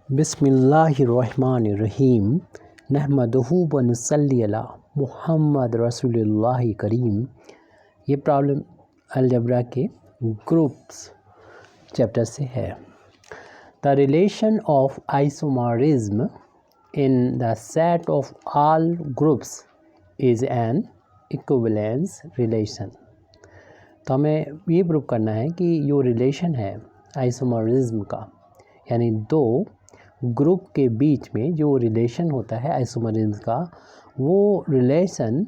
बिस्मिल्लाहिर्रहमानिर्रहीम नहमदुहु व नुसल्ली अला मुहम्मद रसूलुल्लाहि करीम। ये प्रॉब्लम अलजबरा के ग्रुप्स चैप्टर से है। The relation of isomerism in the set of all groups is an equivalence relation. तो हमें ये प्रूव करना है कि जो रिलेशन है आइसोमरिज्म का, यानी दो ग्रुप के बीच में जो रिलेशन होता है आइसोमरिज्म का, वो रिलेशन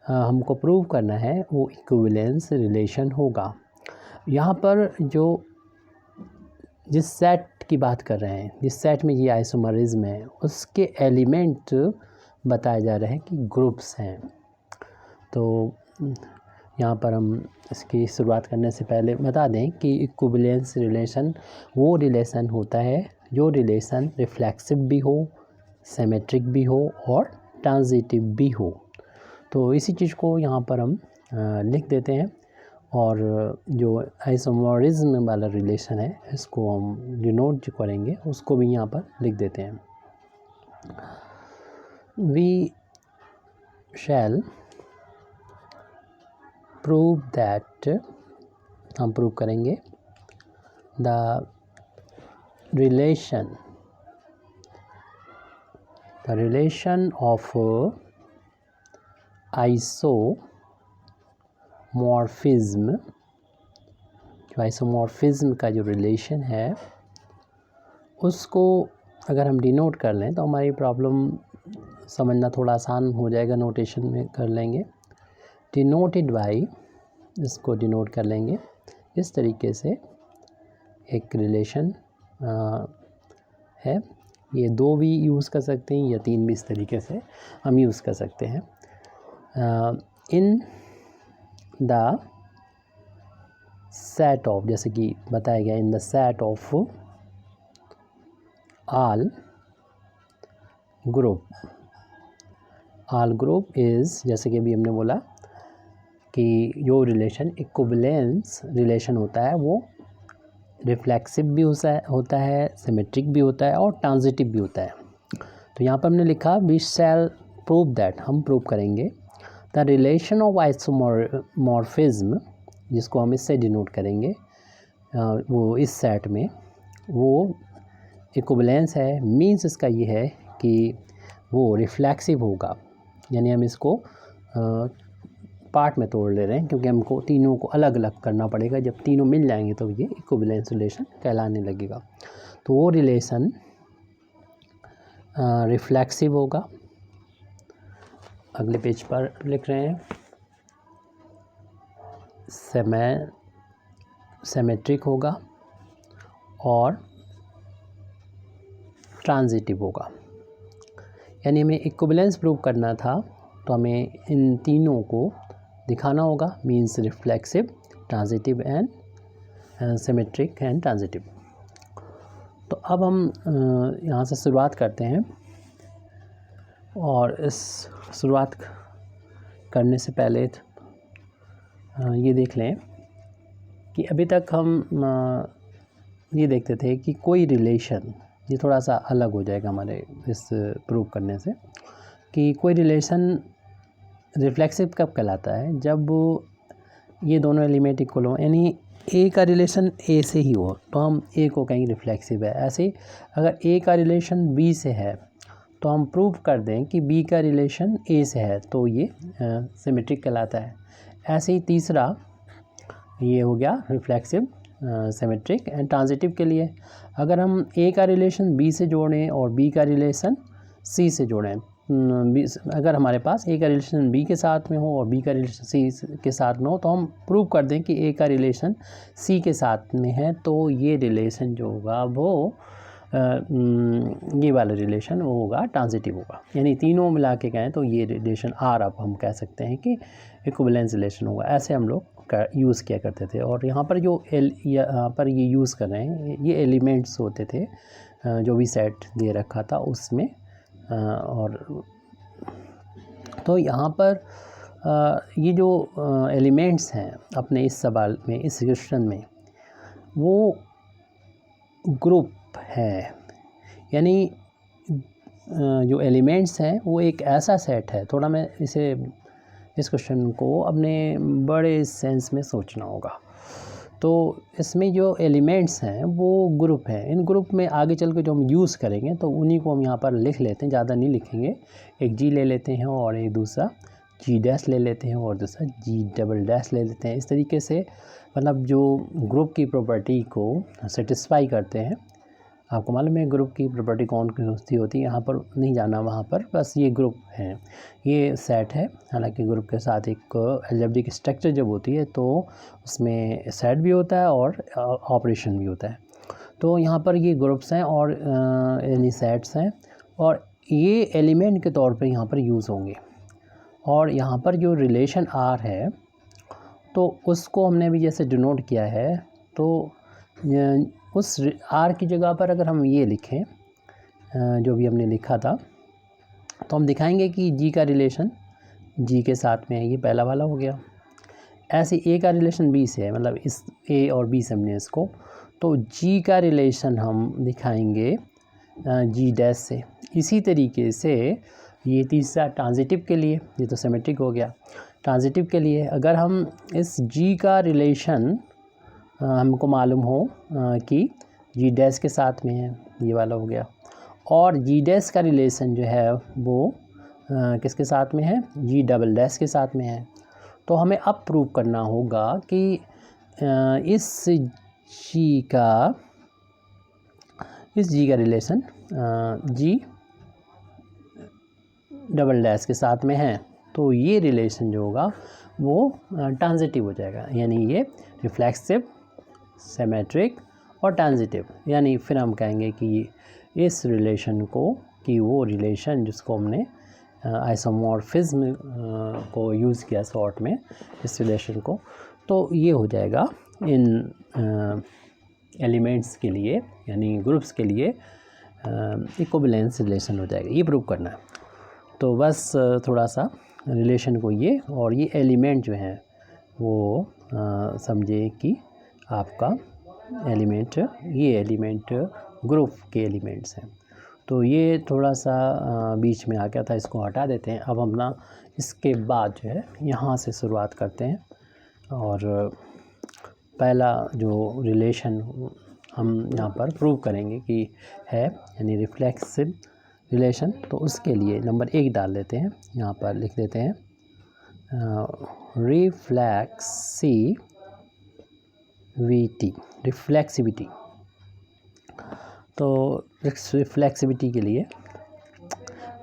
हमको प्रूव करना है, वो इक्विवेलेंस रिलेशन होगा। यहाँ पर जो जिस सेट की बात कर रहे हैं, जिस सेट में ये आइसोमरिज्म है, उसके एलिमेंट बताए जा रहे हैं कि ग्रुप्स हैं। तो यहाँ पर हम इसकी शुरुआत करने से पहले बता दें कि इक्विवेलेंस रिलेशन वो रिलेशन होता है जो रिलेशन रिफ्लेक्सिव भी हो, सिमेट्रिक भी हो और ट्रांजिटिव भी हो। तो इसी चीज़ को यहाँ पर हम लिख देते हैं, और जो आइसोमरिज्म वाला रिलेशन है इसको हम डिनोट जो करेंगे उसको भी यहाँ पर लिख देते हैं। वी शैल प्रूव दैट, हम प्रूव करेंगे द रिलेशन ऑफ आइसोमॉर्फिज्म, जो आइसोमॉर्फिज्म का जो रिलेशन है उसको अगर हम डिनोट कर लें तो हमारी प्रॉब्लम समझना थोड़ा आसान हो जाएगा। नोटेशन में कर लेंगे, डिनोटेड बाई, इसको डिनोट कर लेंगे इस तरीके से। एक रिलेशन है, ये दो भी यूज़ कर सकते हैं या तीन भी, इस तरीके से हम यूज़ कर सकते हैं। इन द सेट ऑफ, जैसे कि बताया गया, in the set of all group. All group is, जैसे कि अभी हमने बोला कि जो रिलेशन इक्विवेलेंस रिलेशन होता है वो रिफ्लेक्सिव भी होता है, सिमेट्रिक भी होता है और ट्रांजिटिव भी होता है। तो यहाँ पर हमने लिखा वी शैल प्रूव दैट, हम प्रूव करेंगे द रिलेशन ऑफ आइसोमॉर्फिज्म, जिसको हम इससे डिनोट करेंगे, वो इस सेट में वो इक्विवेलेंस है। मीन्स इसका ये है कि वो रिफ्लेक्सिव होगा, यानी हम इसको पार्ट में तोड़ ले रहे हैं क्योंकि हमको तीनों को अलग अलग करना पड़ेगा। जब तीनों मिल जाएंगे तो ये इक्विवेलेंस रिलेशन कहलाने लगेगा। तो वो रिलेशन रिफ्लेक्सिव होगा। अगले पेज पर लिख रहे हैं सिमेट्रिक होगा और ट्रांजिटिव होगा। यानी हमें इक्विवेलेंस प्रूव करना था तो हमें इन तीनों को दिखाना होगा, means reflexive, transitive and symmetric and transitive. तो अब हम यहाँ से शुरुआत करते हैं, और इस शुरुआत करने से पहले ये देख लें कि अभी तक हम ये देखते थे कि कोई रिलेशन, ये थोड़ा सा अलग हो जाएगा हमारे इस प्रूव करने से, कि कोई रिलेशन रिफ्लेक्सिव कब कहलाता है, जब ये दोनों एलिमेंट इक्वल हो, यानी ए का रिलेशन ए से ही हो तो हम ए को कहेंगे रिफ्लेक्सिव है। ऐसे ही अगर ए का रिलेशन बी से है तो हम प्रूव कर दें कि बी का रिलेशन ए से है तो ये सिमेट्रिक कहलाता है। ऐसे ही तीसरा ये हो गया रिफ्लेक्सिव, सिमेट्रिक एंड ट्रांजिटिव के लिए। अगर हम ए का रिलेशन बी से जोड़ें और बी का रिलेशन सी से जोड़ें, अगर हमारे पास ए का रिलेशन बी के साथ में हो और बी का रिलेशन सी के साथ में हो तो हम प्रूव कर दें कि ए का रिलेशन सी के साथ में है, तो ये रिलेशन जो होगा वो ये वाला रिलेशन वो होगा ट्रांजिटिव होगा। यानी तीनों मिला के कहें तो ये रिलेशन आर, अब हम कह सकते हैं कि इक्विवेलेंस रिलेशन होगा। ऐसे हम लोग यूज़ किया करते थे। और यहाँ पर जो यहाँ पर ये यूज़ कर रहे हैं, ये एलिमेंट्स होते थे जो भी सेट दे रखा था उसमें। और तो यहाँ पर ये जो एलिमेंट्स हैं अपने इस सवाल में, इस क्वेश्चन में, वो ग्रुप है। यानी जो एलिमेंट्स हैं वो एक ऐसा सेट है, थोड़ा मैं इस क्वेश्चन को अपने बड़े सेंस में सोचना होगा। तो इसमें जो एलिमेंट्स हैं वो ग्रुप हैं, इन ग्रुप में आगे चल के जो हम यूज़ करेंगे तो उन्हीं को हम यहाँ पर लिख लेते हैं, ज़्यादा नहीं लिखेंगे। एक जी ले लेते हैं और एक दूसरा जी डैश ले लेते हैं और दूसरा जी डबल डैश ले लेते हैं। इस तरीके से मतलब जो ग्रुप की प्रॉपर्टी को सेटिस्फाई करते हैं। आपको मालूम है ग्रुप की प्रॉपर्टी कौन कौन सी होती है, यहाँ पर नहीं जाना वहाँ पर, बस ये ग्रुप हैं, ये सेट है। हालांकि ग्रुप के साथ एक अलजेब्रिक स्ट्रक्चर जब होती है तो उसमें सेट भी होता है और ऑपरेशन भी होता है। तो यहाँ पर ये ग्रुप्स हैं और यानी सेट्स हैं और ये एलिमेंट के तौर पर यहाँ पर यूज़ होंगे। और यहाँ पर जो रिलेशन आर है तो उसको हमने भी जैसे डिनोट किया है, तो उस आर की जगह पर अगर हम ये लिखें जो भी हमने लिखा था, तो हम दिखाएंगे कि जी का रिलेशन जी के साथ में है, ये पहला वाला हो गया। ऐसे ए का रिलेशन बी से है, मतलब इस ए और बी से हमने इसको, तो जी का रिलेशन हम दिखाएंगे जी डैश से। इसी तरीके से ये तीसरा ट्रांजिटिव के लिए, ये तो सिमेट्रिक हो गया। ट्रांजिटिव के लिए अगर हम इस जी का रिलेशन हमको मालूम हो कि जी डैश के साथ में है, ये वाला हो गया, और जी डैश का रिलेशन जो है वो किसके साथ में है, जी डबल डैश के साथ में है, तो हमें अब प्रूव करना होगा कि इस जी का रिलेशन जी डबल डैश के साथ में है, तो ये रिलेशन जो होगा वो ट्रांजिटिव हो जाएगा, यानी ये रिफ्लेक्सिव, सिमेट्रिक और ट्रांजिटिव। यानी फिर हम कहेंगे कि इस रिलेशन को, कि वो रिलेशन जिसको हमने आइसोमॉर्फिज्म को यूज़ किया शॉर्ट में, इस रिलेशन को, तो ये हो जाएगा इन एलिमेंट्स के लिए, यानी ग्रुप्स के लिए इक्विवेलेंस रिलेशन हो जाएगा। ये प्रूव करना है। तो बस थोड़ा सा रिलेशन को ये और ये एलिमेंट जो हैं वो समझे कि आपका एलिमेंट, ये एलिमेंट ग्रुप के एलिमेंट्स हैं। तो ये थोड़ा सा बीच में आ गया था, इसको हटा देते हैं। अब हम ना इसके बाद जो है यहाँ से शुरुआत करते हैं और पहला जो रिलेशन हम यहाँ पर प्रूव करेंगे कि है, यानी रिफ्लेक्सिव रिलेशन, तो उसके लिए नंबर 1 डाल देते हैं, यहाँ पर लिख देते हैं रिफ्लेक्सिविटी। तो रिफ्लेक्सिविटी के लिए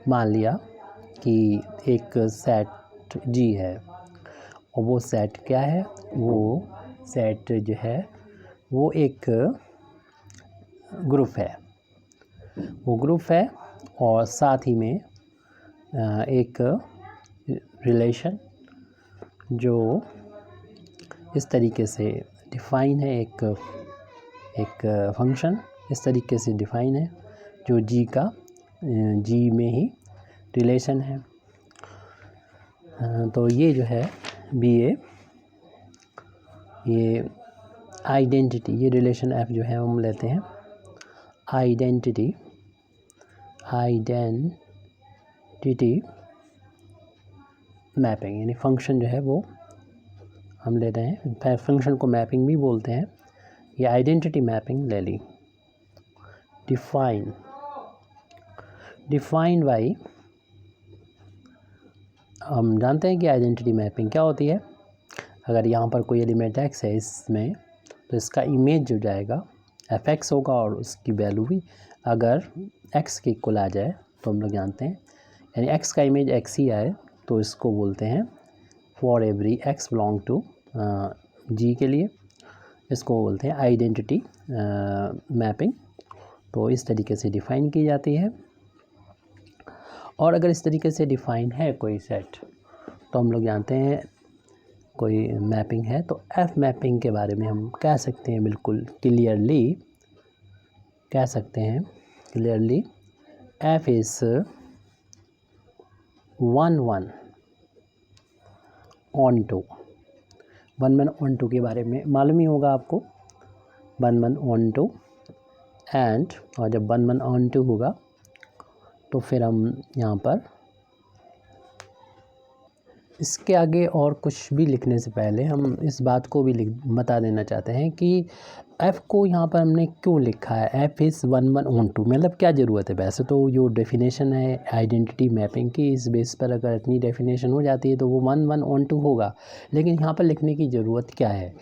मान लिया कि एक सेट जी है और वो सेट क्या है, वो सेट जो है वो एक ग्रुप है, वो ग्रुप है और साथ ही में एक रिलेशन जो इस तरीके से डिफ़ाइन है, एक फंक्शन इस तरीके से डिफ़ाइन है जो जी का जी में ही रिलेशन है। तो ये जो है बी ए, ये आइडेंटिटी, ये रिलेशन एफ जो है हम लेते हैं आइडेंटिटी मैपिंग, यानी फंक्शन जो है वो हम ले रहे हैं, फंक्शन को मैपिंग भी बोलते हैं। ये आइडेंटिटी मैपिंग ले ली। डिफाइन बाई, हम जानते हैं कि आइडेंटिटी मैपिंग क्या होती है। अगर यहाँ पर कोई एलिमेंट एक्स है इसमें, तो इसका इमेज जो जाएगा एफ एक्स होगा और उसकी वैल्यू भी अगर एक्स के इक्वल आ जाए तो हम लोग जानते हैं, यानी एक्स का इमेज एक्स ही आए तो इसको बोलते हैं for every X belong to G के लिए, इसको बोलते हैं आइडेंटिटी मैपिंग। तो इस तरीके से डिफ़ाइन की जाती है। और अगर इस तरीके से डिफ़ाइन है कोई सेट, तो हम लोग जानते हैं कोई मैपिंग है, तो एफ मैपिंग के बारे में हम कह सकते हैं, बिल्कुल क्लियरली कह सकते हैं, clearly f is 1-1 onto, 1-1 onto के बारे में मालूम ही होगा आपको। 1-1 ऑन टू एंड, और जब 1 1 ऑन टू होगा तो फिर हम यहाँ पर इसके आगे और कुछ भी लिखने से पहले हम इस बात को भी बता देना चाहते हैं कि f को यहाँ पर हमने क्यों लिखा है, f इज़ 1 1 ऑन टू, मतलब क्या ज़रूरत है। वैसे तो जो डेफिनेशन है आइडेंटिटी मैपिंग की, इस बेस पर अगर इतनी डेफिनेशन हो जाती है तो वो 1 1 ऑन टू होगा, लेकिन यहाँ पर लिखने की ज़रूरत क्या है।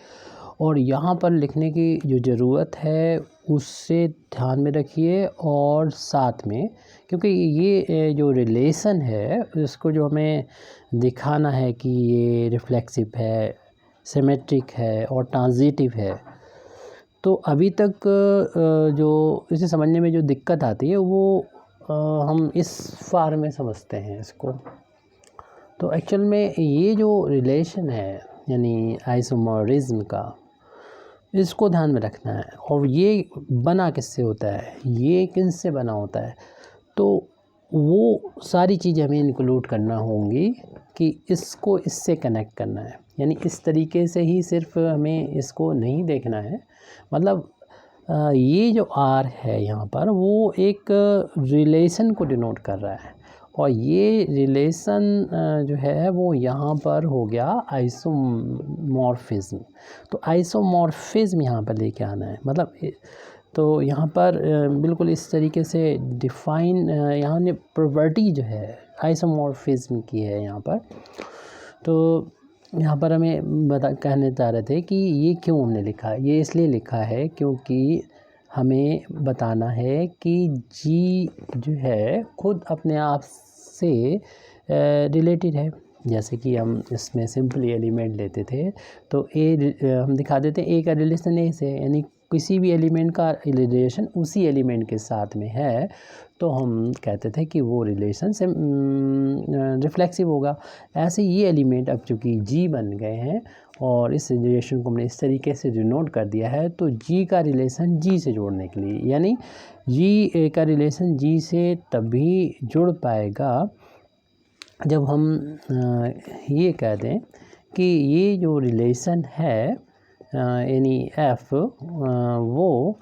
और यहाँ पर लिखने की जो ज़रूरत है उससे ध्यान में रखिए, और साथ में क्योंकि ये जो रिलेशन है इसको जो हमें दिखाना है कि ये रिफ्लेक्सिव है, सिमेट्रिक है और ट्रांजिटिव है, तो अभी तक जो इसे समझने में जो दिक्कत आती है वो हम इस फार में समझते हैं इसको। तो एक्चुअल में ये जो रिलेशन है यानी आइसोमरिज्म का, इसको ध्यान में रखना है। और ये बना किससे होता है, ये किनसे बना होता है, तो वो सारी चीज़ें हमें इंक्लूड करना होंगी कि इसको इससे कनेक्ट करना है। यानी इस तरीके से ही सिर्फ हमें इसको नहीं देखना है, मतलब ये जो आर है यहाँ पर वो एक रिलेशन को डिनोट कर रहा है, और ये रिलेशन जो है वो यहाँ पर हो गया आइसोमॉर्फिज्म। तो आइसोमॉर्फिज्म यहाँ पर लेके आना है, मतलब तो यहाँ पर बिल्कुल इस तरीके से डिफ़ाइन यहाँ ने प्रॉपर्टी जो है आइसोमॉर्फिज्म की है यहाँ पर। तो यहाँ पर हमें कहने चाह रहे थे कि ये क्यों हमने लिखा है, ये इसलिए लिखा है क्योंकि हमें बताना है कि जी जो है खुद अपने आप से रिलेटेड है। जैसे कि हम इसमें सिंपली एलिमेंट लेते थे तो ए हम दिखा देते हैं ए का रिलेशन ए से, यानी किसी भी एलिमेंट का रिलेशन उसी एलिमेंट के साथ में है तो हम कहते थे कि वो रिलेशन से रिफ्लेक्सिव होगा। ऐसे ये एलिमेंट अब चूँकि जी बन गए हैं और इस रिलेशन को हमने इस तरीके से डिनोट कर दिया है, तो जी का रिलेशन जी से जोड़ने के लिए, यानी जी का रिलेशन जी से तभी जुड़ पाएगा जब हम ये कह दें कि ये जो रिलेशन है यानी एफ़ वो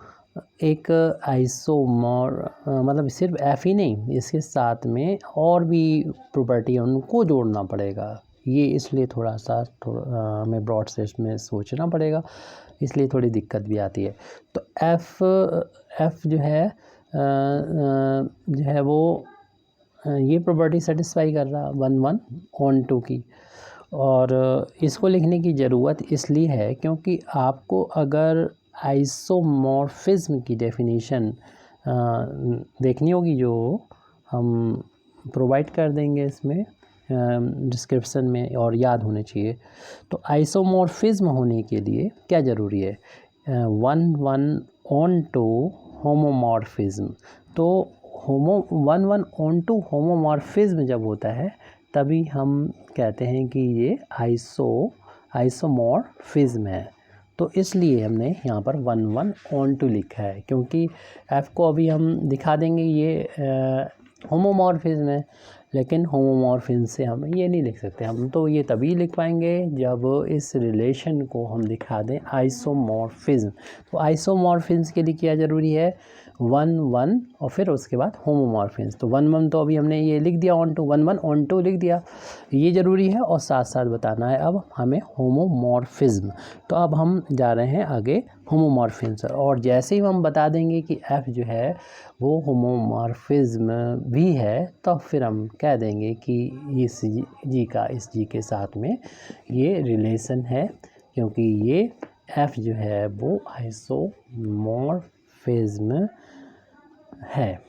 एक आइसोमॉर, मतलब सिर्फ एफ़ ही नहीं, इसके साथ में और भी प्रॉपर्टी है उनको जोड़ना पड़ेगा। ये इसलिए थोड़ा हमें ब्रॉड सेंस में सोचना पड़ेगा, इसलिए थोड़ी दिक्कत भी आती है। तो एफ़ जो है वो ये प्रॉपर्टी सेटिस्फाई कर रहा 1 1 ऑन टू की। और इसको लिखने की ज़रूरत इसलिए है क्योंकि आपको अगर आइसोमॉर्फिज्म की डेफिनेशन देखनी होगी जो हम प्रोवाइड कर देंगे इसमें डिस्क्रिप्शन में, और याद होने चाहिए। तो आइसोमॉर्फिज्म होने के लिए क्या ज़रूरी है, 1 1 ऑन टू होमोमॉर्फिज्म। तो 1 1 ऑन टू होमोमॉर्फिज्म जब होता है तभी हम कहते हैं कि ये आइसोमॉर्फिज्म है। तो इसलिए हमने यहाँ पर 1 1 ऑन टू लिखा है, क्योंकि एफ़ को अभी हम दिखा देंगे ये होमोमॉर्फिज्म है, लेकिन होमोमॉर्फिज्म से हम ये नहीं लिख सकते। हम तो ये तभी लिख पाएंगे जब इस रिलेशन को हम दिखा दें आइसोमॉर्फिज्म। तो आइसोमॉर्फिज्म के लिए क्या ज़रूरी है, 1 1 और फिर उसके बाद होमोमॉर्फिज्म। तो 1 1 तो अभी हमने ये लिख दिया, ऑन टू 1 1 ऑन टू लिख दिया, ये ज़रूरी है। और साथ साथ बताना है अब हमें होमोमॉर्फिज्म। तो अब हम जा रहे हैं आगे होमोमॉर्फिज्म, और जैसे ही हम बता देंगे कि एफ़ जो है वो होमोमॉर्फिज्म भी है, तो फिर हम कह देंगे कि इस जी का इस जी के साथ में ये रिलेशन है, क्योंकि ये एफ़ जो है वो आइसोमॉर्फिज्म है।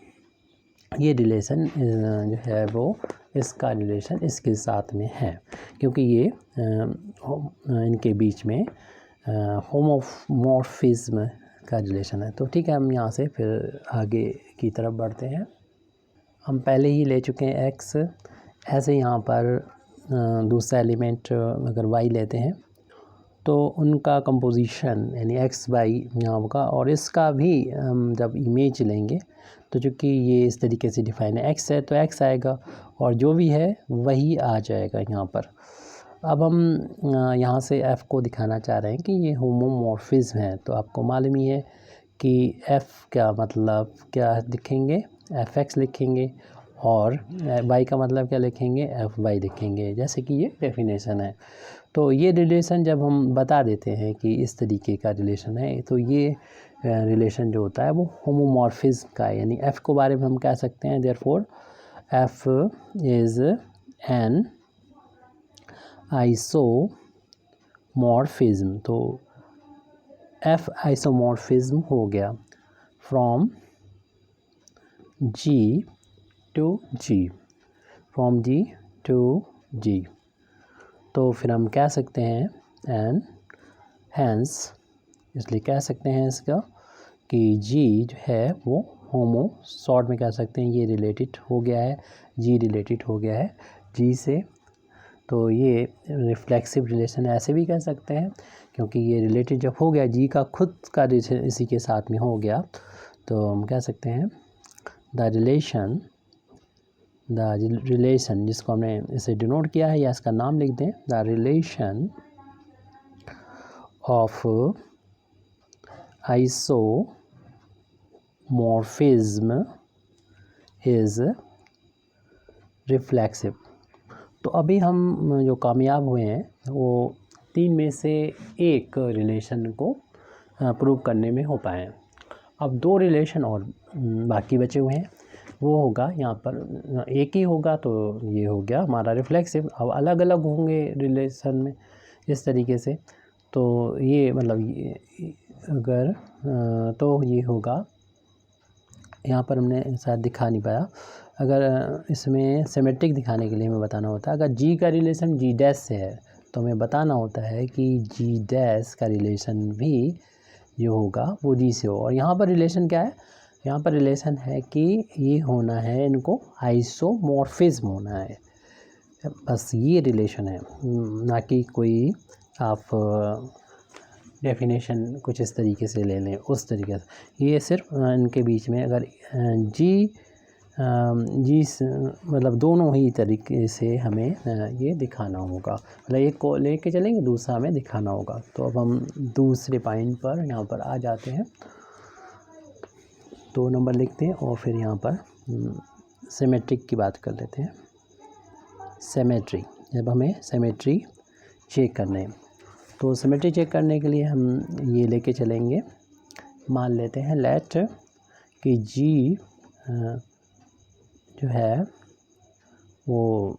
ये रिलेशन जो है वो इसका रिलेशन इसके साथ में है, क्योंकि ये इनके बीच में होमोमॉर्फिज्म का रिलेशन है। तो ठीक है, हम यहाँ से फिर आगे की तरफ बढ़ते हैं। हम पहले ही ले चुके हैं एक्स, ऐसे यहाँ पर दूसरा एलिमेंट अगर वाई लेते हैं तो उनका कंपोजिशन यानी एक्स वाई यहाँ होगा, और इसका भी हम जब इमेज लेंगे तो चूँकि ये इस तरीके से डिफाइन है एक्स है तो एक्स आएगा, और जो भी है वही आ जाएगा यहाँ पर। अब हम यहाँ से एफ़ को दिखाना चाह रहे हैं कि ये होमोमॉर्फिज्म है। तो आपको मालूम ही है कि एफ़ का मतलब क्या लिखेंगे, एफ एक्स लिखेंगे, और वाई का मतलब क्या लिखेंगे, एफ वाई लिखेंगे, जैसे कि ये डेफिनेशन है। तो ये रिलेशन जब हम बता देते हैं कि इस तरीके का रिलेशन है, तो ये रिलेशन जो होता है वो होमोमॉर्फिज्म का है, यानी एफ़ को बारे में हम कह सकते हैं therefore F is an isomorphism. तो एफ आइसोमॉर्फिज्म हो गया from ji to G, from ji to G. तो फिर हम कह सकते हैं एंड हैंस, इसलिए कह सकते हैं इसका कि जी जो है वो होमो, शॉर्ट में कह सकते हैं ये रिलेटेड हो गया है, जी रिलेटेड हो गया है जी से। तो ये रिफ्लेक्सिव रिलेशन ऐसे भी कह सकते हैं, क्योंकि ये रिलेटेड जब हो गया, जी का खुद का रिलेशन इसी के साथ में हो गया, तो हम कह सकते हैं द रिलेशन जिसको हमने इसे डिनोट किया है या इसका नाम लिख दें, the relation of isomorphism is reflexive. तो अभी हम जो कामयाब हुए हैं वो 3 में से एक रिलेशन को प्रूव करने में हो पाए हैं। अब 2 रिलेशन और बाकी बचे हुए हैं, वो होगा यहाँ पर एक ही होगा, तो ये हो गया हमारा रिफ्लेक्सिव। अब अलग अलग होंगे रिलेशन में इस तरीके से, तो ये मतलब ये अगर तो ये होगा, यहाँ पर हमने शायद दिखा नहीं पाया, अगर इसमें सिमेट्रिक दिखाने के लिए हमें बताना होता है, अगर जी का रिलेशन जी डैश से है तो हमें बताना होता है कि जी डैश का रिलेशन भी जो होगा वो जी से हो। और यहाँ पर रिलेशन क्या है, यहाँ पर रिलेशन है कि ये होना है, इनको आइसोमॉर्फिज्म होना है, बस ये रिलेशन है, ना कि कोई आप डेफिनेशन कुछ इस तरीके से ले लें उस तरीके से। ये सिर्फ इनके बीच में अगर जी मतलब दोनों ही तरीके से हमें ये दिखाना होगा, मतलब एक को लेके चलेंगे, दूसरा हमें दिखाना होगा। तो अब हम दूसरे पॉइंट पर यहाँ पर आ जाते हैं, 2 नंबर लिखते हैं और फिर यहाँ पर सिमेट्रिक की बात कर लेते हैं। सिमेट्री, जब हमें सिमेट्री चेक करने हैं, तो सिमेट्री चेक करने के लिए हम ये लेके चलेंगे, मान लेते हैं लेट कि जी जो है वो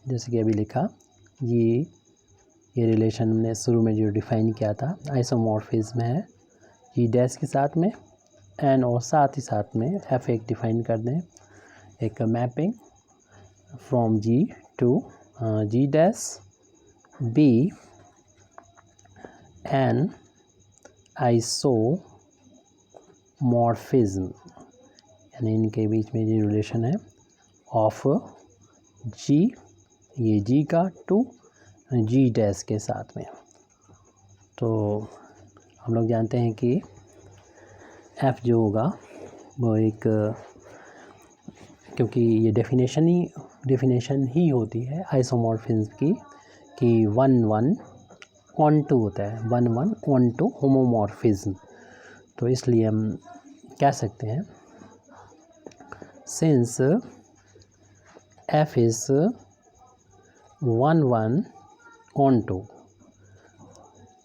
जैसे कि अभी लिखा, ये रिलेशन हमने शुरू में जो डिफ़ाइन किया था आइसोमॉर्फिज्म है जी डैश के साथ में एन, और साथ ही साथ में एफ एक डिफ़ाइन कर दें, एक mapping from ji to ji dash be an isomorphism, यानी इनके बीच में जो रिलेशन है ऑफ जी, ये जी का टू जी डैश के साथ में। तो हम लोग जानते हैं कि एफ जो होगा वो एक, क्योंकि ये डेफिनेशन ही होती है आइसोमॉर्फिज्म की कि 1 ऑन टू होता है, 1 ऑन टू होमोमॉर्फिज्म। तो इसलिए हम कह सकते हैं since f is 1 onto,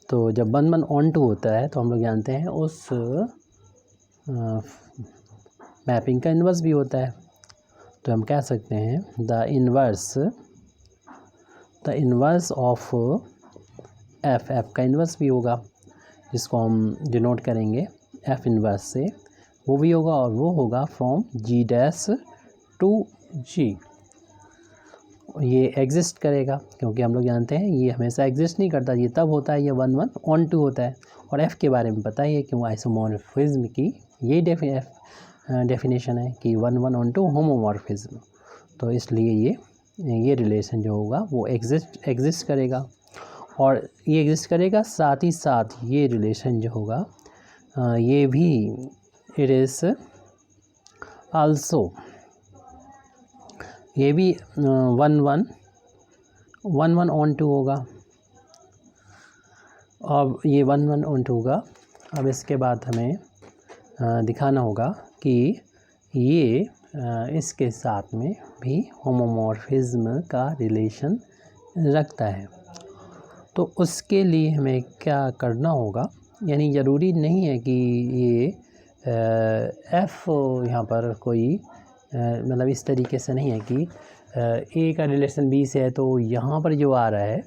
तो जब 1 ऑन टू होता है तो हम लोग जानते हैं उस मैपिंग का इन्वर्स भी होता है। तो हम कह सकते हैं द इन्वर्स ऑफ एफ का इन्वर्स भी होगा, जिसको हम डिनोट करेंगे एफ इन्वर्स से, वो भी होगा, और वो होगा फ्रॉम जी डैश टू जी। ये एग्जिस्ट करेगा, क्योंकि हम लोग जानते हैं ये हमेशा एग्जिस्ट नहीं करता, ये तब होता है ये 1 ऑन टू होता है। और एफ़ के बारे में पता ही है क्यों, आइसोमॉर्फिज्म की ये डेफिनेशन है कि 1 ऑन टू होमोमॉर्फिज्म। तो इसलिए ये रिलेशन जो होगा वो एग्जिस्ट करेगा, और ये एग्जिस्ट करेगा, साथ ही साथ ये रिलेशन जो होगा ये भी इट इज़ आल्सो, ये भी 1 ऑन टू होगा, अब ये 1 1 ऑन 2 होगा। अब इसके बाद हमें दिखाना होगा कि ये इसके साथ में भी होमोमॉर्फिज्म का रिलेशन रखता है। तो उसके लिए हमें क्या करना होगा, यानी ज़रूरी नहीं है कि ये एफ़ यहाँ पर कोई मतलब इस तरीके से नहीं है कि ए का रिलेशन बी से है तो यहाँ पर जो आ रहा है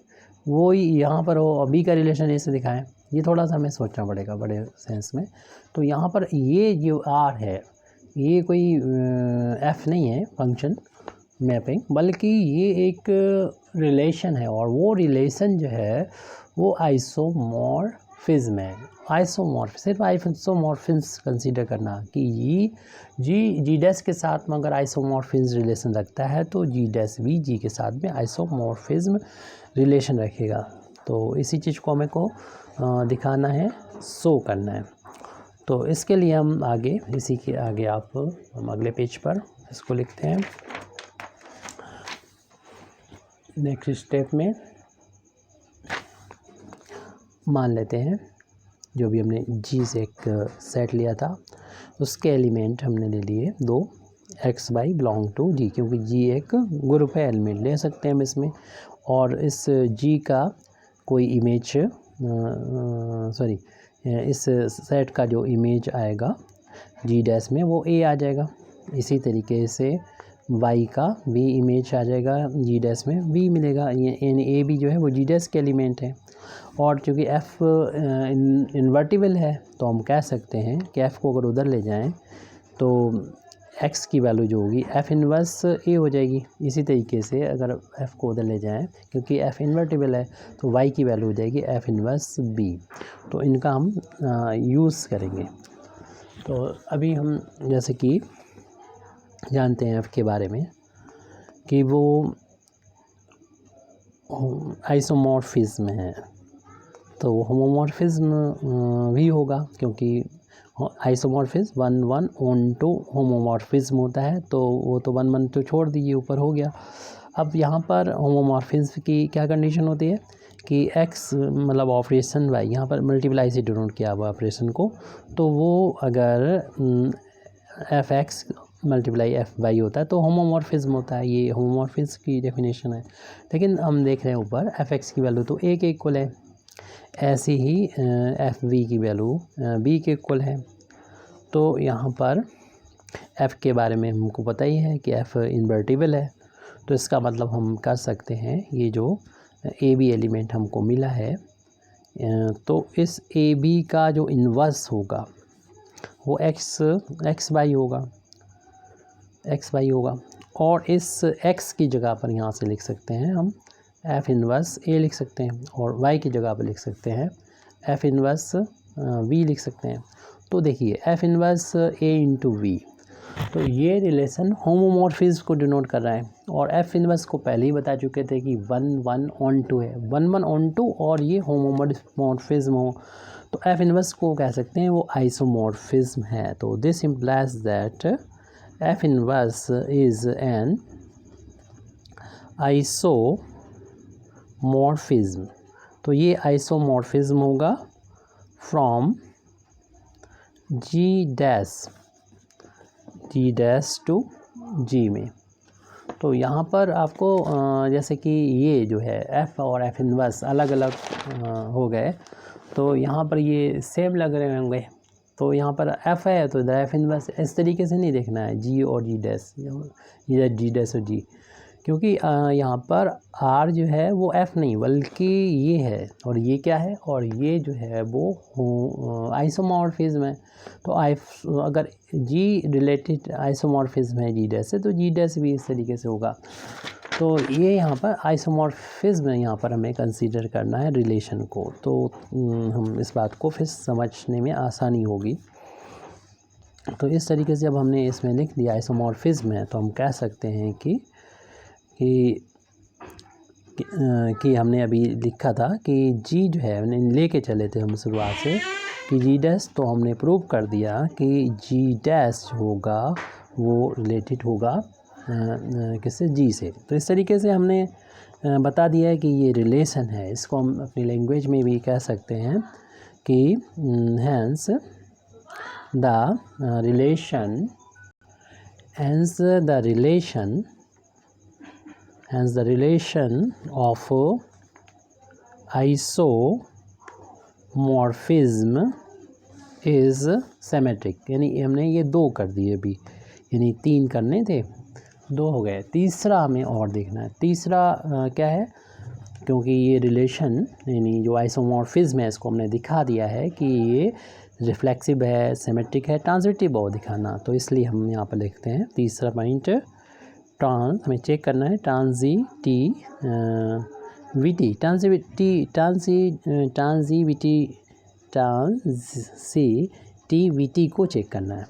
वो यहाँ पर हो और बी का रिलेशन ए से दिखाएं। ये थोड़ा सा हमें सोचना पड़ेगा बड़े सेंस में। तो यहाँ पर ये जो आर है ये कोई एफ़ नहीं है फंक्शन मैपिंग, बल्कि ये एक रिलेशन है और वो रिलेशन जो है वो आइसोमॉर्फिज्म है। सिर्फ आइसोमॉर्फिज्म कंसीडर करना कि जी डैश के साथ में अगर आइसोमॉर्फिज्म रिलेशन रखता है तो जी डैश भी जी के साथ में आइसोमॉर्फिज्म रिलेशन रखेगा। तो इसी चीज़ को हमें को दिखाना है, शो करना है। तो इसके लिए हम आगे इसी के आगे हम अगले पेज पर इसको लिखते हैं। नेक्स्ट स्टेप में मान लेते हैं जो भी हमने जी से एक सेट लिया था उसके एलिमेंट हमने ले लिए 2 एक्स वाई बिलोंग टू जी, क्योंकि जी एक ग्रुप है, एलिमेंट ले सकते हैं हम इसमें। और इस जी का कोई इमेज इस सेट का जो इमेज आएगा जी डैश में वो ए आ जाएगा। इसी तरीके से y का b इमेज आ जाएगा जी डैश में b मिलेगा, यानी ए भी जो है वो जी डैश के एलिमेंट है। और चूँकि f इन्वर्टिबल है तो हम कह सकते हैं कि f को अगर उधर ले जाएं तो x की वैल्यू जो होगी f इन्वर्स a हो जाएगी। इसी तरीके से अगर f को उधर ले जाएं क्योंकि f इन्वर्टिबल है तो y की वैल्यू हो जाएगी f इन्वर्स b। तो इनका हम यूज़ करेंगे। तो अभी हम जैसे कि जानते हैं f के बारे में कि वो आइसोमॉर्फिज्म है, तो होमोमॉर्फिज्म भी होगा क्योंकि आइसोमॉर्फिज्म 1 1 ऑन 2 होमोमॉर्फिज्म होता है। तो वो तो 1 1 तो छोड़ दीजिए, ऊपर हो गया। अब यहाँ पर होमोमॉर्फिज्म की क्या कंडीशन होती है कि x मतलब ऑपरेशन y, यहाँ पर मल्टीप्लाई से डिनोट किया हुआ ऑपरेशन को, तो वो अगर f x multiply f y होता है तो होमोमॉर्फिज्म होता है। ये होमोमॉर्फिज्म की डेफिनेशन है। लेकिन हम देख रहे हैं ऊपर एफ एक्स की वैल्यू तो ए के इक्वल है, ऐसे ही एफ वी की वैल्यू बी के इक्वल है। तो यहाँ पर एफ़ के बारे में हमको पता ही है कि एफ़ इन्वर्टिबल है, तो इसका मतलब हम कर सकते हैं ये जो ए बी एलिमेंट हमको मिला है तो इस ए बी का जो इन्वर्स होगा वो एक्स वाई होगा। और इस x की जगह पर यहाँ से लिख सकते हैं हम एफ़ इन्वर्स ए लिख सकते हैं, और y की जगह पर लिख सकते हैं एफ़ इन्वर्स v लिख सकते हैं। तो देखिए f inverse a into v, तो ये रिलेशन होमोमॉर्फिज्म को डिनोट कर रहा है। और एफ़ इन्वर्स को पहले ही बता चुके थे कि 1 1 ऑन 2 है, 1 1 ऑन 2 और ये होमोमॉर्फिज्म हो तो एफ़ इन्वर्स को कह सकते हैं वो आइसोमॉर्फिज्म है। तो this implies that F inverse is an isomorphism. तो ये आइसोमॉर्फिज्म होगा फ्रॉम जी डैश टू जी में। तो यहाँ पर आपको जैसे कि ये जो है एफ़ और एफ़ इनवर्स अलग अलग हो गए, तो यहाँ पर ये सेम लग रहे होंगे। तो यहाँ पर एफ़ है तो इधर एफ़ इनवर्स, इस तरीके से नहीं देखना है जी और जी डैश, इधर जी डैश और जी, क्योंकि यहाँ पर आर जो है वो एफ़ नहीं बल्कि ये है, और ये क्या है, और ये जो है वो आइसोमॉर्फिज्म है। तो अगर जी रिलेटेड आइसोमॉर्फिज्म है जी डैश से तो जी डैश भी इस तरीके से होगा। तो ये यहाँ पर आइसोमॉर्फिज्म यहाँ पर हमें कंसीडर करना है रिलेशन को, तो हम इस बात को फिर समझने में आसानी होगी। तो इस तरीके से जब हमने इसमें लिख दिया आइसोमॉर्फिज्म है तो हम कह सकते हैं कि हमने अभी लिखा था कि जी जो है लेके चले थे हम शुरुआत से कि जी डैश, तो हमने प्रूव कर दिया कि जी डैश होगा वो रिलेटेड होगा किससे, जी से। तो इस तरीके से हमने बता दिया है कि ये रिलेशन है। इसको हम अपनी लैंग्वेज में भी कह सकते हैं कि hence the relation of isomorphism is symmetric. यानी हमने ये 2 कर दिए अभी, यानी 3 करने थे, 2 हो गए। तीसरा हमें और देखना है। तीसरा क्या है, क्योंकि ये रिलेशन यानी जो आइसोमॉर्फिज्म है इसको हमने दिखा दिया है कि ये रिफ्लेक्सिव है, सिमेट्रिक है, ट्रांजिटिव हो दिखाना, तो इसलिए हम यहाँ पर लिखते हैं तीसरा पॉइंट हमें चेक करना है ट्रांजिटिविटी को चेक करना है।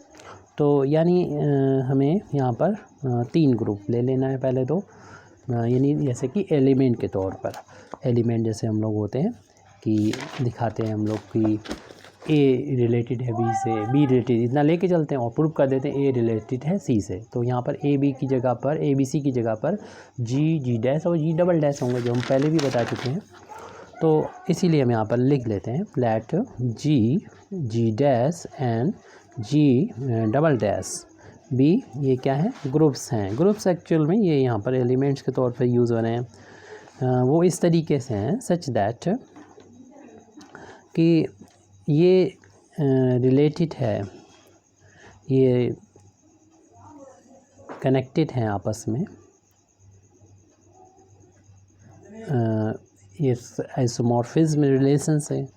तो यानी हमें यहाँ पर 3 ग्रुप ले लेना है पहले तो, यानी जैसे कि एलिमेंट के तौर पर। एलिमेंट जैसे हम लोग होते हैं कि दिखाते हैं हम लोग कि ए रिलेटेड है बी से, बी रिलेटेड इतना लेके चलते हैं और प्रूव कर देते हैं ए रिलेटेड है सी से। तो यहाँ पर ए बी की जगह पर, ए बी सी की जगह पर जी डैश और जी डबल डैश होंगे, जो हम पहले भी बता चुके हैं। तो इसीलिए हम यहाँ पर लिख लेते हैं let G dash and G double dash B, ये क्या है, ग्रुप्स हैं। ग्रुप्स एक्चुअल में ये यहाँ पर एलिमेंट्स के तौर पर यूज़ हो रहे हैं। वो इस तरीके से हैं सच दैट कि ये रिलेटेड है, ये कनेक्टेड हैं आपस में, ये आइसोमॉर्फिज्म रिलेशन से।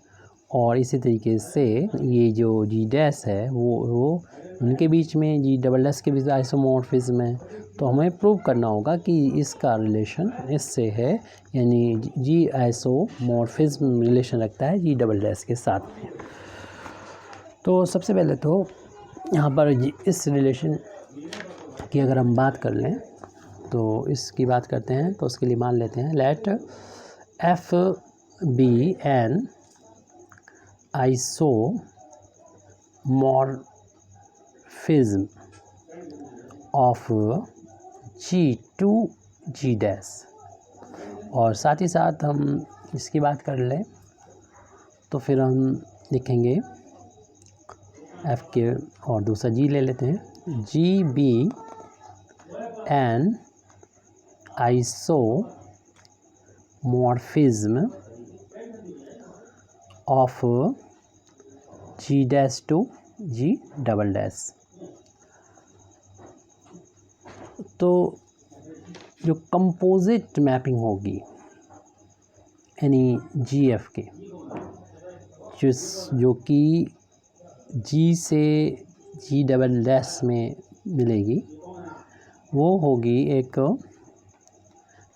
और इसी तरीके से ये जो जी डैश है वो उनके बीच में, जी डबल डैश के बीच आइसोमॉर्फिज्म है। तो हमें प्रूव करना होगा कि इसका रिलेशन इससे है, यानी जी आइसोमॉर्फिज्म रिलेशन रखता है जी डबल डैश के साथ में। तो सबसे पहले तो यहाँ पर इस रिलेशन की अगर हम बात कर लें तो इसकी बात करते हैं, तो उसके लिए मान लेते हैं let F be an isomorphism of G to ji dash. और साथ ही साथ हम इसकी बात कर लें तो फिर हम लिखेंगे एफ के और दूसरा जी ले लेते हैं, G be an isomorphism of G dash to G double dash. तो जो कंपोजिट मैपिंग होगी यानी जी एफ के, जो कि जी से जी डबल डैश में मिलेगी, वो होगी एक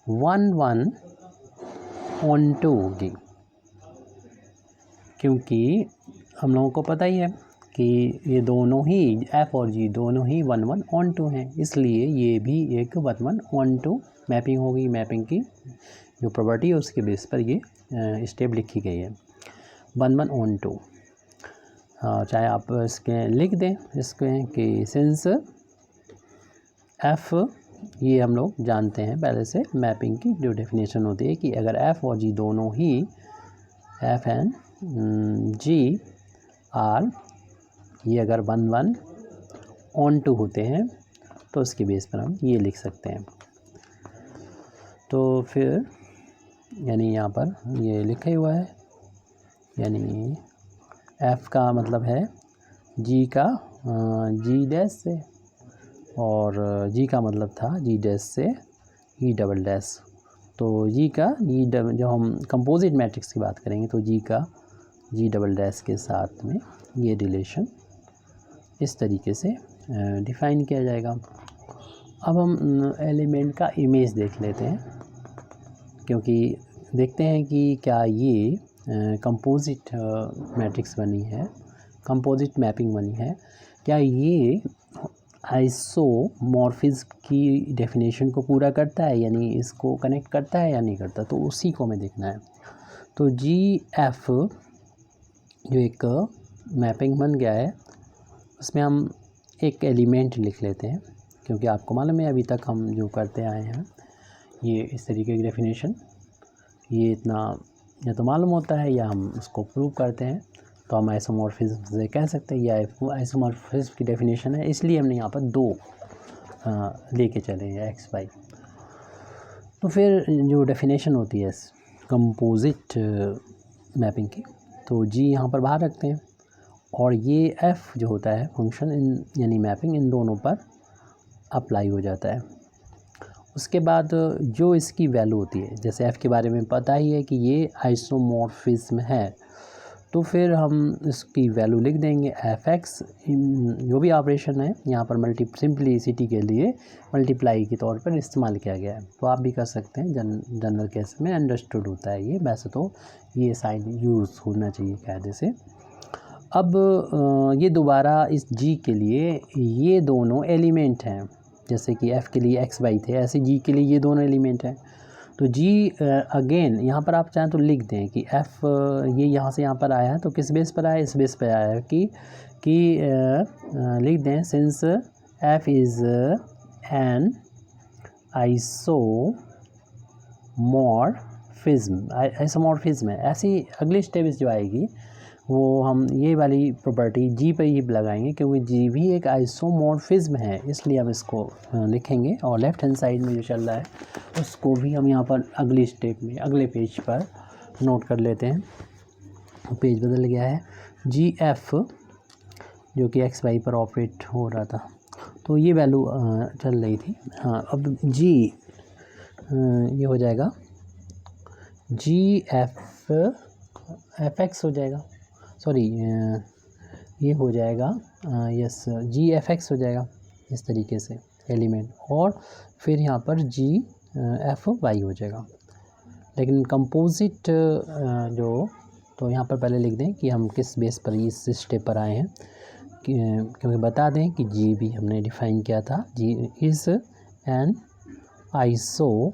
1:1:2 होगी। क्योंकि हम लोगों को पता ही है कि ये दोनों ही एफ और जी दोनों ही 1:1:2 हैं, इसलिए ये भी एक 1:1:2 मैपिंग होगी। मैपिंग की जो प्रॉपर्टी है उसके बेस पर ये स्टेप लिखी गई है 1:1:2। चाहे आप इसके लिख दें इसके कि सिंस एफ, ये हम लोग जानते हैं पहले से मैपिंग की जो डेफिनेशन होती है कि अगर एफ और जी दोनों ही एफ एंड जी आर ये अगर 1:1:2 होते हैं तो उसके बेस पर हम ये लिख सकते हैं। तो फिर यानी यहाँ पर ये लिखा ही हुआ है, यानी एफ का मतलब है जी का जी डैश से, और जी का मतलब था जी डैश से ई डबल डैश। तो जी का जी जब हम कंपोजिट मैट्रिक्स की बात करेंगे तो जी का जी डबल डैश के साथ में ये रिलेशन इस तरीके से डिफ़ाइन किया जाएगा। अब हम एलिमेंट का इमेज देख लेते हैं, क्योंकि देखते हैं कि क्या ये कंपोजिट मैट्रिक्स बनी है, कंपोजिट मैपिंग बनी है, क्या ये आइसोमॉर्फिज्म की डेफिनेशन को पूरा करता है, यानी इसको कनेक्ट करता है या नहीं करता। तो उसी को हमें देखना है। तो जी एफ जो एक मैपिंग बन गया है उसमें हम एक एलिमेंट लिख लेते हैं, क्योंकि आपको मालूम है अभी तक हम जो करते आए हैं ये इस तरीके की डेफिनेशन, ये इतना या तो मालूम होता है या हम उसको प्रूव करते हैं तो हम आइसोमॉर्फिज्म से कह सकते हैं। या आइसोमॉर्फिज्म की डेफिनेशन है, इसलिए हमने यहाँ पर दो लेके चले हैं एक्स वाई। तो फिर जो डेफिनेशन होती है कंपोजिट मैपिंग की, तो जी यहाँ पर बाहर रखते हैं और ये एफ जो होता है फंक्शन इन यानी मैपिंग इन दोनों पर अप्लाई हो जाता है। उसके बाद जो इसकी वैल्यू होती है, जैसे एफ़ के बारे में पता ही है कि ये आइसोमॉर्फिज्म है, तो फिर हम इसकी वैल्यू लिख देंगे एफ एक्स। जो भी ऑपरेशन है यहाँ पर सिंपलिसिटी के लिए मल्टीप्लाई के तौर पर इस्तेमाल किया गया है, तो आप भी कर सकते हैं। जनरल केस में अंडरस्टूड होता है ये, वैसे तो ये साइन यूज़ होना चाहिए कायदे से। अब ये दोबारा इस जी के लिए ये दोनों एलिमेंट हैं, जैसे कि एफ़ के लिए एक्स वाई थे, ऐसे जी के लिए ये दोनों एलिमेंट हैं। तो जी अगेन यहाँ पर आप चाहें तो लिख दें कि एफ़ ये यहाँ से यहाँ पर आया है, तो किस बेस पर आया है, इस बेस पर आया है कि लिख दें since F is an isomorphism है। ऐसी अगली स्टेप जो आएगी वो हम ये वाली प्रॉपर्टी जी पर ही लगाएंगे, क्योंकि जी भी एक आइसोमॉर्फिज्म है, इसलिए हम इसको लिखेंगे। और लेफ़्ट हैंड साइड में जो चल रहा है उसको भी हम यहाँ पर अगली स्टेप में अगले पेज पर नोट कर लेते हैं। पेज बदल गया है। जी एफ जो कि एक्स वाई पर ऑपरेट हो रहा था, तो ये वैल्यू चल रही थी। हाँ, अब जी ये हो जाएगा जी एफ एक्स हो जाएगा, सॉरी ये हो जाएगा यस जी एफ एक्स हो जाएगा इस तरीके से एलिमेंट, और फिर यहाँ पर जी एफ वाई हो जाएगा। लेकिन कंपोजिट जो, तो यहाँ पर पहले लिख दें कि हम किस बेस पर इस स्टेप पर आए हैं, क्योंकि बता दें कि जी भी हमने डिफाइन किया था, जी इज़ एन आइसोमॉर्फिज्म।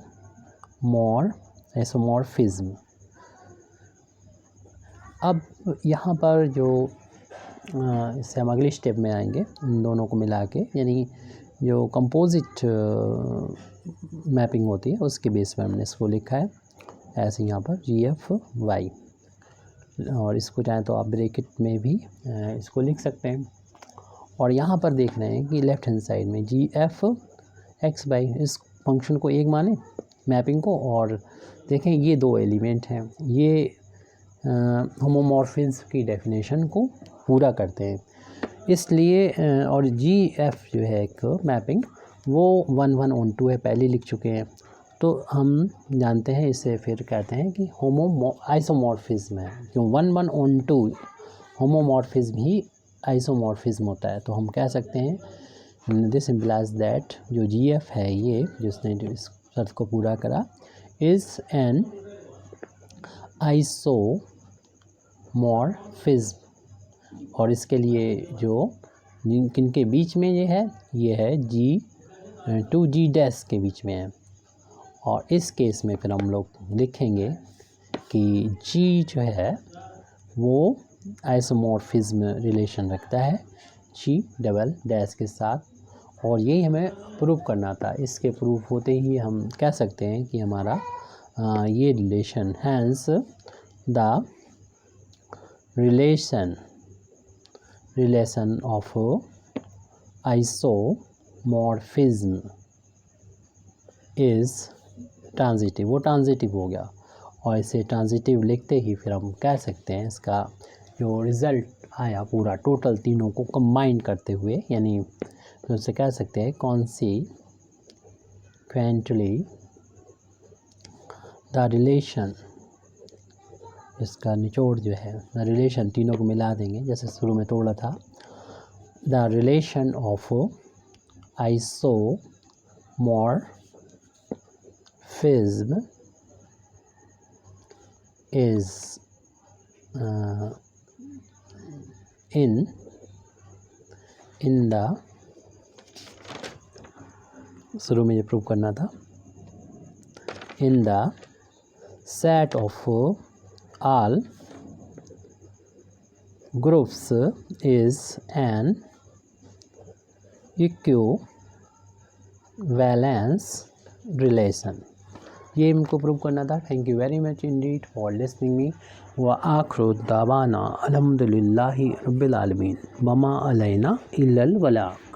अब यहाँ पर जो इससे हम अगली स्टेप में आएंगे इन दोनों को मिला के, यानी जो कंपोजिट मैपिंग होती है उसके बेस पर हमने इसको लिखा है ऐसे यहाँ पर जी एफ वाई, और इसको चाहें तो आप ब्रैकेट में भी इसको लिख सकते हैं। और यहाँ पर देख रहे हैं कि लेफ़्ट हैंड साइड में जी एफ एक्स वाई, इस फंक्शन को एक माने मैपिंग को, और देखें ये दो एलिमेंट हैं, ये होमोमॉर्फिज्म की डेफिनेशन को पूरा करते हैं, इसलिए और जी एफ जो है एक मैपिंग वो 1 1 2 है, पहले लिख चुके हैं, तो हम जानते हैं इसे फिर कहते हैं कि आइसोमॉर्फिज्म है, क्यों 1 1 2 होमोमॉर्फिज्म ही आइसोमॉर्फिज्म होता है। तो हम कह सकते हैं दिस इम्प्लाइज दैट जो जी एफ है ये जिसने जो इस शर्त को पूरा करा इज़ एन आइसोमॉर्फिज्म, और इसके लिए जो किनके बीच में ये है जी टू जी डैश के बीच में है। और इस केस में फिर हम लोग लिखेंगे कि जी जो है वो आइसोमॉर्फिज्म रिलेशन रखता है जी डबल डैश के साथ, और यही हमें प्रूव करना था। इसके प्रूफ होते ही हम कह सकते हैं कि हमारा ये relation, hence the relation of isomorphism is transitive, वो ट्रांजिटिव हो गया, और इसे ट्रांजिटिव लिखते ही फिर हम कह सकते हैं इसका जो रिज़ल्ट आया पूरा टोटल तीनों को कंबाइन करते हुए, यानी तो उसे कह सकते हैं कॉन्सिक्वेंटली द रिलेशन, इसका निचोड़ जो है द रिलेशन, तीनों को मिला देंगे जैसे शुरू में तोड़ा था, the relation of isomorphism is in the, शुरू में ये प्रूव करना था, in the set of all groups is an equivalence relation. ये इनको प्रूव करना था। Thank you very much Indeed for listening me. व आखिरु दावाना अल्हम्दुलिल्लाहि रब्बिल आलमीन वमा अलैना इल्लल बलाग।